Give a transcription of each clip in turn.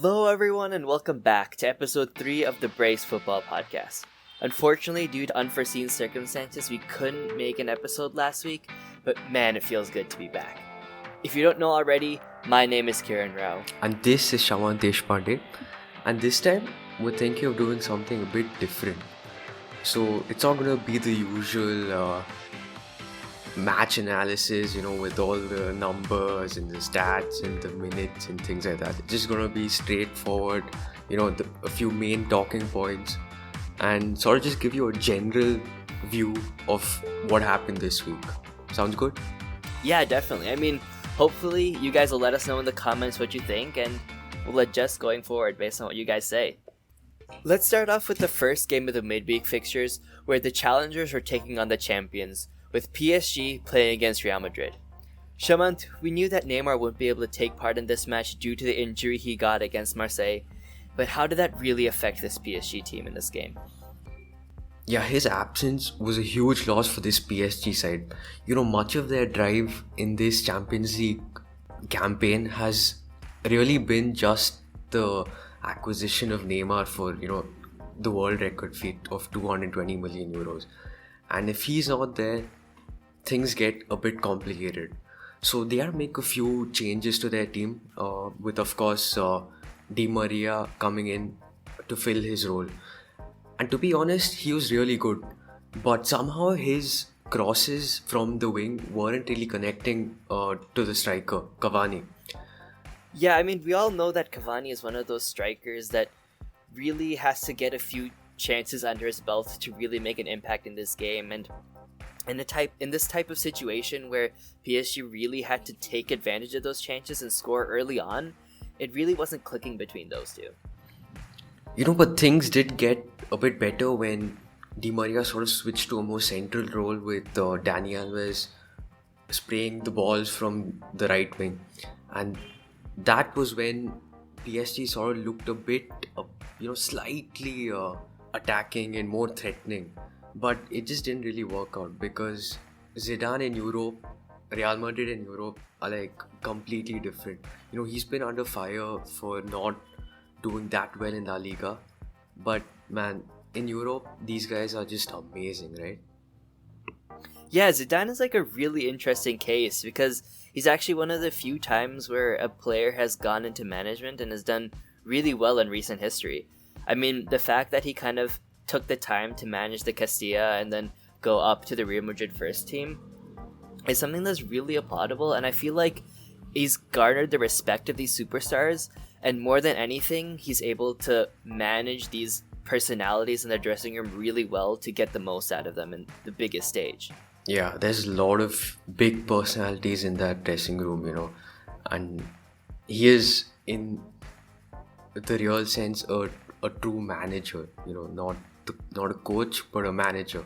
Hello, everyone, and welcome back to episode 3 of the Brace Football Podcast. Unfortunately, due to unforeseen circumstances, we couldn't make an episode last week, but man, it feels good to be back. If you don't know already, my name is Kiran Rao. And this is Shaman Deshpande. And this time, we're thinking of doing something a bit different. So, it's not going to be the usual match analysis, with all the numbers and the stats and the minutes and things like that. It's just going to be straightforward, a few main talking points and sort of just give you a general view of what happened this week. Sounds good? Yeah, definitely. I mean, hopefully you guys will let us know in the comments what you think, and we'll adjust going forward based on what you guys say. Let's start off with the first game of the midweek fixtures, where the challengers were taking on the champions, with PSG playing against Real Madrid. Shamant, we knew that Neymar wouldn't be able to take part in this match due to the injury he got against Marseille, but how did that really affect this PSG team in this game? Yeah, his absence was a huge loss for this PSG side. Much of their drive in this Champions League campaign has really been just the acquisition of Neymar for, the world record feat of 220 million euros. And if he's not there, things get a bit complicated. So they are make a few changes to their team, with of course Di Maria coming in to fill his role. And to be honest, he was really good. But somehow his crosses from the wing weren't really connecting to the striker, Cavani. Yeah, I mean, we all know that Cavani is one of those strikers that really has to get a few chances under his belt to really make an impact in this game. And in this type of situation where PSG really had to take advantage of those chances and score early on, it really wasn't clicking between those two. But things did get a bit better when Di Maria sort of switched to a more central role with Dani Alves spraying the balls from the right wing. And that was when PSG sort of looked a bit, slightly attacking and more threatening. But it just didn't really work out because Zidane in Europe, Real Madrid in Europe are like completely different. He's been under fire for not doing that well in La Liga. But man, in Europe, these guys are just amazing, right? Yeah, Zidane is like a really interesting case because he's actually one of the few times where a player has gone into management and has done really well in recent history. I mean, the fact that he kind of took the time to manage the Castilla and then go up to the Real Madrid first team is something that's really applaudable, and I feel like he's garnered the respect of these superstars, and more than anything, he's able to manage these personalities in the dressing room really well to get the most out of them in the biggest stage. Yeah, there's a lot of big personalities in that dressing room, and he is in the real sense a true manager, not a coach but a manager.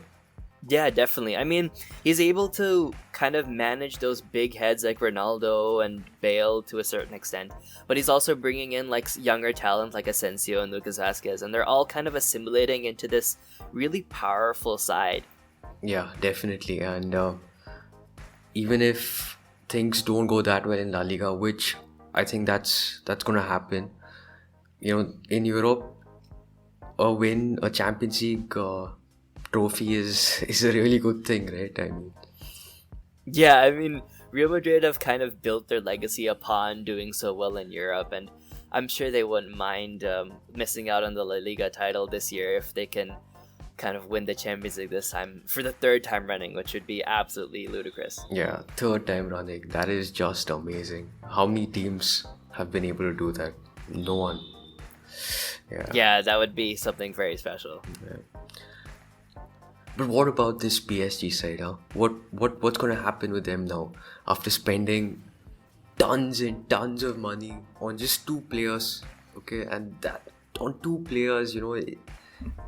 Yeah, definitely. I mean, he's able to kind of manage those big heads like Ronaldo and Bale to a certain extent, but he's also bringing in like younger talent like Asensio and Lucas Vazquez, and they're all kind of assimilating into this really powerful side. Yeah, definitely. And even if things don't go that well in La Liga, which I think that's going to happen, in Europe, a Champions League trophy is a really good thing, right? I mean, Real Madrid have kind of built their legacy upon doing so well in Europe, and I'm sure they wouldn't mind missing out on the La Liga title this year if they can kind of win the Champions League this time for the third time running, which would be absolutely ludicrous. Yeah, third time running. That is just amazing. How many teams have been able to do that? No one. Yeah, that would be something very special. Yeah. But what about this PSG side, huh? What's going to happen with them now after spending tons and tons of money on just two players, okay? And that on two players,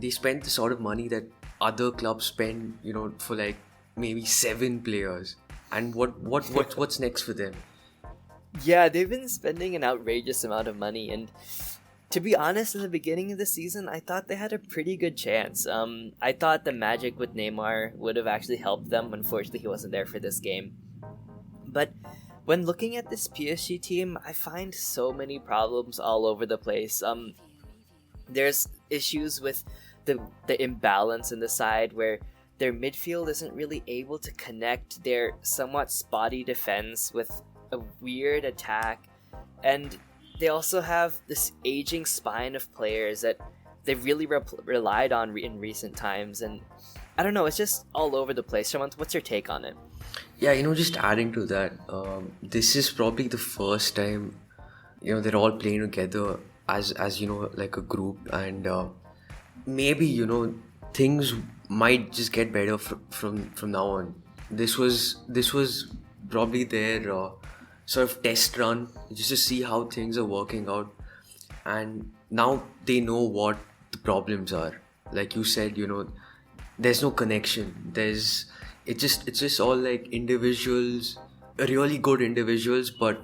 they spent the sort of money that other clubs spend, for like maybe 7 players. And what's next for them? Yeah, they've been spending an outrageous amount of money, and to be honest, in the beginning of the season, I thought they had a pretty good chance. I thought the magic with Neymar would have actually helped them. Unfortunately, he wasn't there for this game. But When looking at this PSG team, I find so many problems all over the place. There's issues with the imbalance in the side where their midfield isn't really able to connect their somewhat spotty defense with a weird attack, and they also have this aging spine of players that they've really relied on in recent times, and I don't know, it's just all over the place. Shimon, what's your take on it? Yeah, just adding to that, this is probably the first time, they're all playing together as like a group, and maybe things might just get better from now on. This was probably their sort of test run, just to see how things are working out, and now they know what the problems are. Like you said, there's no connection. It's just all like individuals, really good individuals, but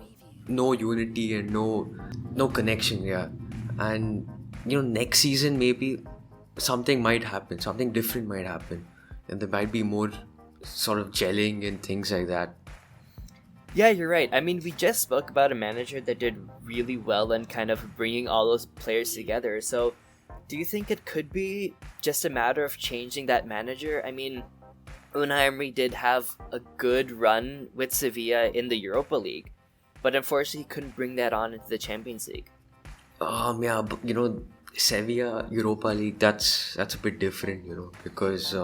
no unity and no connection. Yeah, and next season maybe something might happen, something different might happen, and there might be more sort of gelling and things like that. Yeah, you're right. I mean, we just spoke about a manager that did really well in kind of bringing all those players together. So, do you think it could be just a matter of changing that manager? I mean, Unai Emery did have a good run with Sevilla in the Europa League, but unfortunately he couldn't bring that on into the Champions League. Yeah, but Sevilla Europa League, that's a bit different, because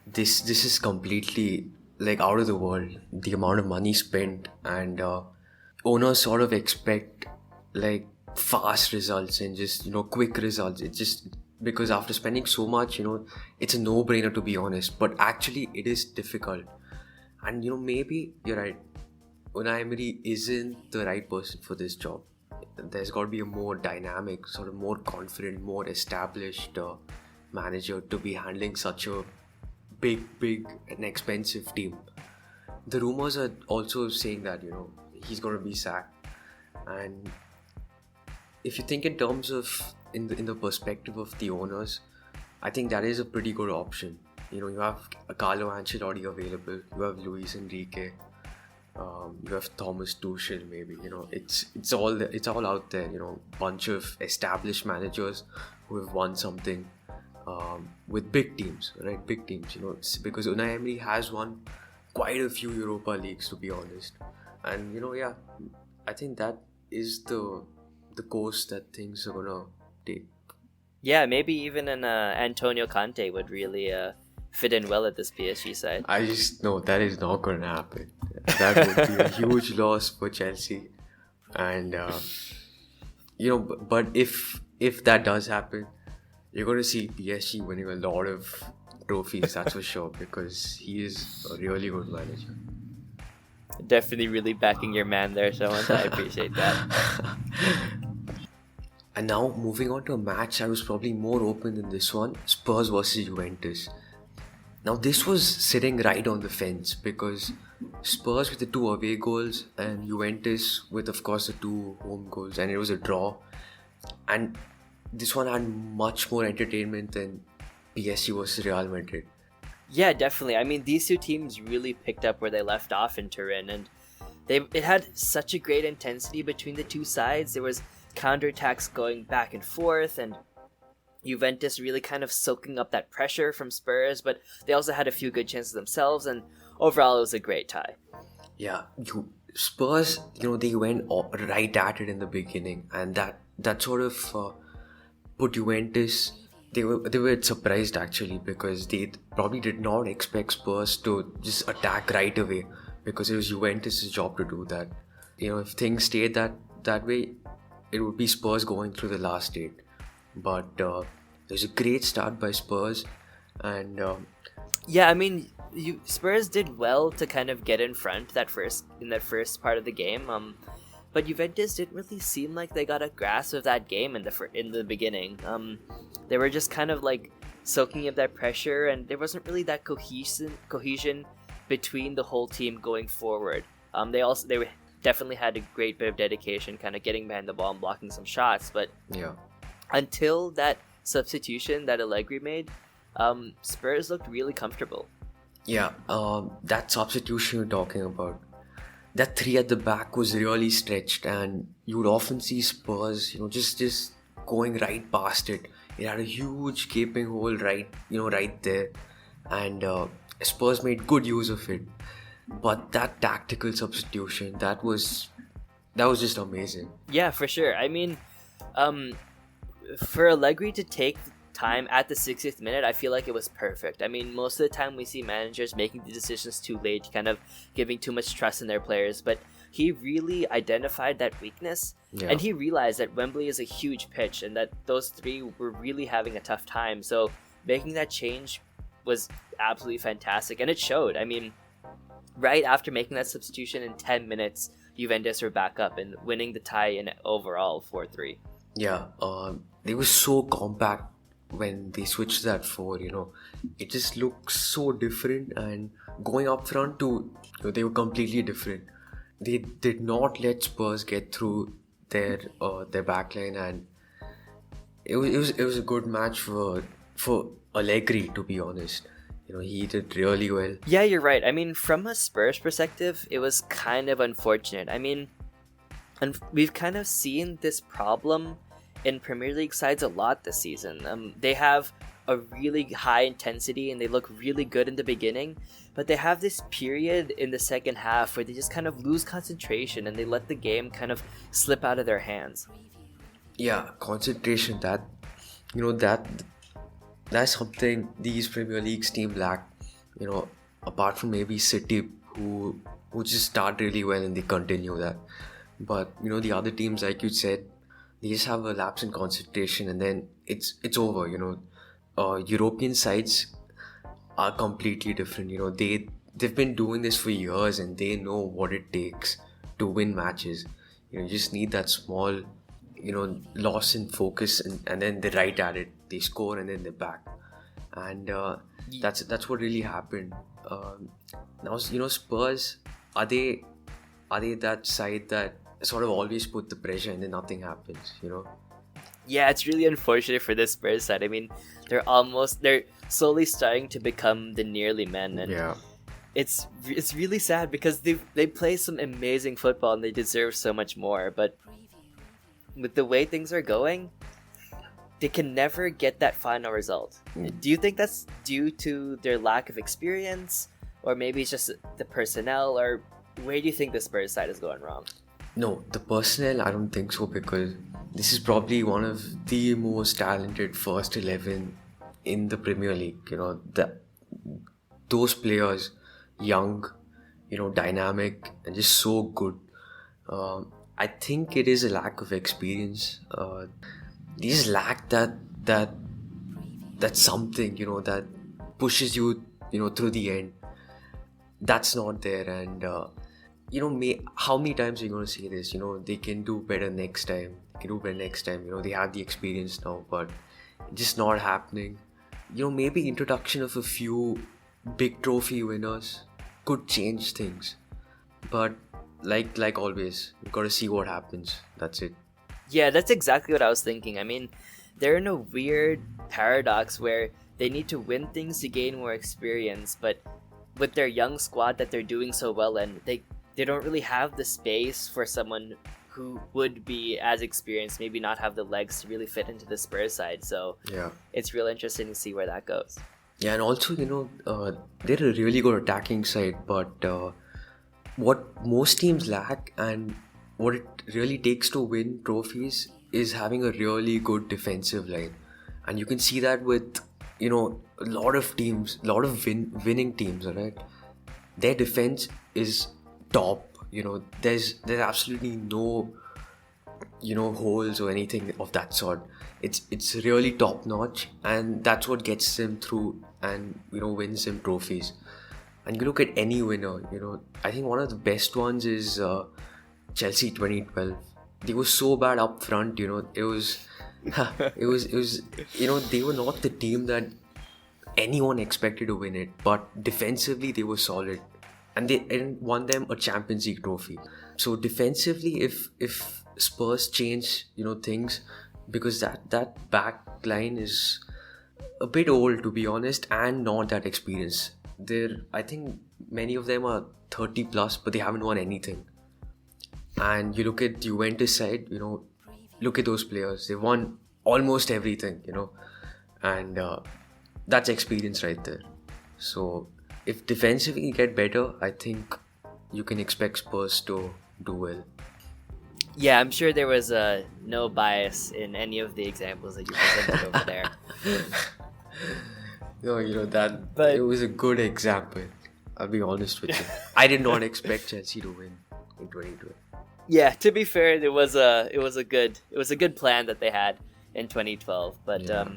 this is completely like out of the world. The amount of money spent, and owners sort of expect like fast results and just quick results. It's just because after spending so much, it's a no-brainer, to be honest. But actually, it is difficult, and maybe you're right. Unai Emery isn't the right person for this job. There's got to be a more dynamic, sort of more confident, more established manager to be handling such a big and expensive team. The rumors are also saying that he's going to be sacked, and if you think in terms of in the perspective of the owners, I think that is a pretty good option. You have Carlo Ancelotti available, you have Luis Enrique, you have Thomas Tuchel. Maybe it's all out there. Bunch of established managers who have won something with big teams, right? Big teams. Because Unai Emery has won quite a few Europa Leagues, to be honest. And yeah, I think that is the course that things are gonna take. Yeah, maybe even an Antonio Conte would really fit in well at this PSG side. I just know that is not gonna happen. That would be a huge loss for Chelsea, and but if that does happen, you're gonna see PSG winning a lot of trophies. That's for sure, because he is a really good manager. Definitely really backing your man there, so I appreciate that. And now moving on to a match I was probably more open than this one, Spurs versus Juventus. Now this was sitting right on the fence, because Spurs with the 2 away goals and Juventus with, of course, the 2 home goals, and it was a draw. And this one had much more entertainment than PSG versus Real Madrid. Yeah, definitely. I mean, these two teams really picked up where they left off in Turin, and it had such a great intensity between the two sides. There was counterattacks going back and forth, and Juventus really kind of soaking up that pressure from Spurs, but they also had a few good chances themselves, and overall it was a great tie. Yeah, Spurs, they went right at it in the beginning, and that sort of put Juventus. They were surprised actually, because they probably did not expect Spurs to just attack right away, because it was Juventus' job to do that. If things stayed that way, it would be Spurs going through the last 8. But it was a great start by Spurs, and yeah, I mean, Spurs did well to kind of get in front in that first part of the game. But Juventus didn't really seem like they got a grasp of that game in the beginning. They were just kind of like soaking up that pressure, and there wasn't really that cohesion between the whole team going forward. They definitely had a great bit of dedication, kind of getting behind the ball and blocking some shots. But yeah, until that substitution that Allegri made, Spurs looked really comfortable. Yeah, that substitution you're talking about, that three at the back was really stretched, and you would often see Spurs, just going right past it. It had a huge gaping hole right there, and Spurs made good use of it. But that tactical substitution, that was just amazing. Yeah, for sure. I mean, um, for Allegri to take time at the 60th minute, I feel like it was perfect. I mean, most of the time we see managers making the decisions too late, kind of giving too much trust in their players, but he really identified that weakness, Yeah. and he realized that Wembley is a huge pitch and that those three were really having a tough time. So making that change was absolutely fantastic, and it showed. I mean, right after making that substitution in 10 minutes, Juventus were back up and winning the tie in overall 4-3. Yeah, they were so compact when they switched to that four. It just looks so different. And going up front too, they were completely different. They did not let Spurs get through their backline, and it was a good match for Allegri, to be honest. He did really well. Yeah, you're right. I mean, from a Spurs perspective, it was kind of unfortunate. I mean, and we've kind of seen this problem in Premier League sides a lot this season. They have a really high intensity and they look really good in the beginning, but they have this period in the second half where they just kind of lose concentration and they let the game kind of slip out of their hands. Yeah, concentration. That's something these Premier Leagues team lack. Apart from maybe City, who just start really well and they continue that. But the other teams, like you said, they just have a lapse in concentration, and then it's over. European sides are completely different. They've been doing this for years, and they know what it takes to win matches. You just need that small, loss in focus, and then they're right at it. They score and then they're back, and that's what really happened. Now, Spurs, are they that side that sort of always put the pressure and then nothing happens? Yeah, it's really unfortunate for this Spurs side. I mean, they're slowly starting to become the nearly men, and Yeah. it's really sad because they play some amazing football and they deserve so much more. But with the way things are going, they can never get that final result. Do you think that's due to their lack of experience, or maybe it's just the personnel, or where do you think the Spurs side is going wrong? No, the personnel, I don't think so, because this is probably one of the most talented first 11 in the Premier League. Those players, young, dynamic, and just so good. I think it is a lack of experience. They just lack that something, that pushes you, through the end. That's not there, and how many times are you going to say this? They can do better next time. They have the experience now, but it's just not happening. Maybe introduction of a few big trophy winners could change things, but like always, you've got to see what happens. That's it. Yeah, that's exactly what I was thinking. I mean, they're in a weird paradox where they need to win things to gain more experience, but with their young squad that they're doing so well in, they don't really have the space for someone who would be as experienced, maybe not have the legs to really fit into the Spurs side. So Yeah. it's real interesting to see where that goes. Yeah, and also, they're a really good attacking side, but what most teams lack and what it really takes to win trophies is having a really good defensive line. And you can see that with, a lot of teams, a lot of winning teams, alright? Their defense is top. There's absolutely no, holes or anything of that sort. It's really top notch, and that's what gets them through and wins them trophies. And you look at any winner, I think one of the best ones is Chelsea 2012. They were so bad up front, it was they were not the team that anyone expected to win it, but defensively they were solid, and they won them a Champions League trophy. So defensively, if Spurs change things, because that back line is a bit old, to be honest, and not that experienced. I think many of them are 30 plus, but they haven't won anything. And you look at Juventus side, look at those players. They won almost everything, and that's experience right there. So if defensively get better, I think you can expect Spurs to do well. Yeah, I'm sure there was no bias in any of the examples that you presented over there. No, that But- it was a good example. I'll be honest with you. I did not expect Chelsea to win in 2020. Yeah, to be fair, it was a good plan that they had in 2012. But Yeah.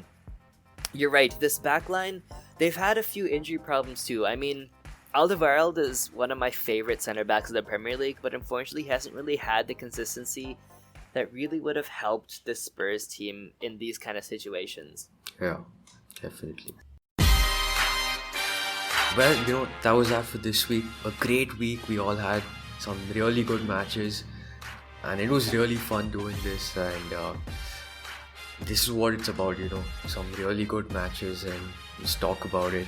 You're right. This backline, they've had a few injury problems too. I mean, Alderweireld is one of my favorite center backs of the Premier League, but unfortunately, he hasn't really had the consistency that really would have helped the Spurs team in these kind of situations. Yeah, definitely. Well, that was that for this week. A great week. We all had some really good matches, and it was really fun doing this. And this is what it's about, some really good matches, and just talk about it.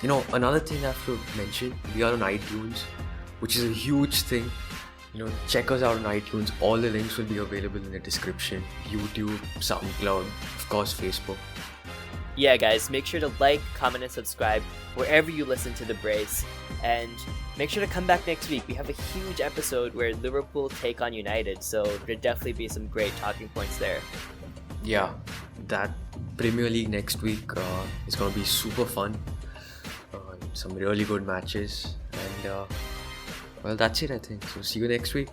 And another thing I have to mention, we are on iTunes, which is a huge thing. Check us out on iTunes. All the links will be available in the description. YouTube, SoundCloud, of course, Facebook. Yeah, guys, make sure to like, comment, and subscribe wherever you listen to The Brace. And make sure to come back next week. We have a huge episode where Liverpool take on United, so there'll definitely be some great talking points there. Yeah, that Premier League next week is going to be super fun. Some really good matches. And, well, that's it, I think. So, see you next week.